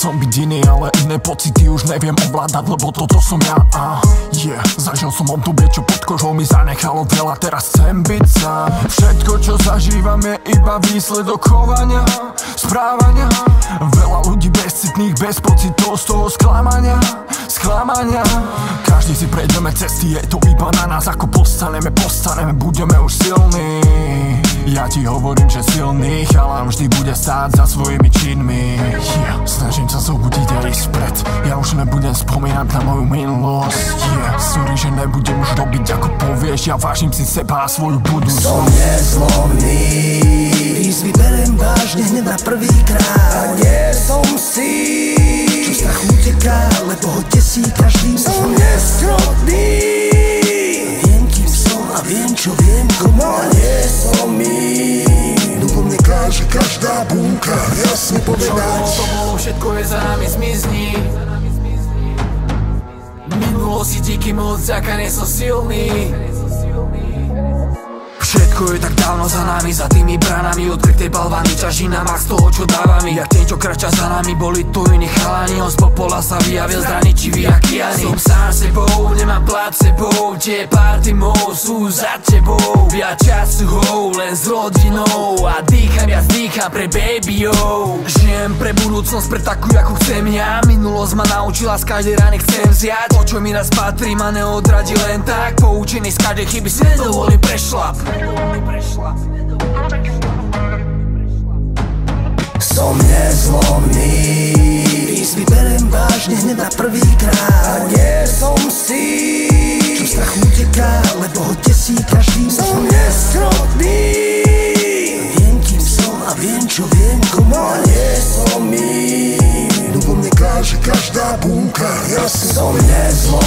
som byť iný, ale iné pocity už neviem ovládať, lebo toto som ja. Zažil som obdobie, čo pod kožou mi zanechalo veľa, teraz chcem byť sám. Všetko, čo zažívam, je iba výsledok chovania, správania. Veľa ľudí bezcitných, bez pocitov, z toho sklamania. Každý si prejdeme cesty, je to iba na nás. Ako postaneme, budeme už silní. Ja ti hovorím, že silný chalán vždy bude stáť za svojimi činmi. Snažím sa zobudiť a ísť vpred. Ja už nebudem spomínať na moju minulosť. Sorry, že nebudem už robiť ako povieš. Ja vážim si seba a svoju budúcnosť. Som nezlomný, výzvy berem vážne hneď na prvý krát. A nie som si, čo strachu uteká, lebo ho desí každým. Som neskrotný, viem kým som a viem čo viem komu. A nie som my, ducho mne káže každá bunka jasne povedať. Čo bolo, všetko je za nami, zmizni. Minulosti díky moc, aká nie som silný. Všetko je tak dávno za nami, za tými branami, odkryté balvany, ťaží na mach z toho, čo dávami. Jak ten, čo kráča za nami, boli tu iní chalani. On z popola sa vyjavil zraničivý jak Kiani. Som sám sebou, nemám plát sebou, tie party mou sú za tebou. Viac času len s rodinou a dýcham pre babyov. Žijem pre budúcnosť, pre takú, akú chcem ja. Minulosť ma naučila, z každej rany chcem vziať. To, čo mi raz patrí, ma neodradí len tak. Poučený z každej chyby si nedovolím prešlap. Som nezlomný, výzvy berem vážne hneď na prvý krát. A nie som si, čo strachu uteká, lebo ho desí každým. Som neskrotný, viem kým som a viem čo viem komu. A nie som my, ducho mne káže každá bunka jasne. Som nezlomný,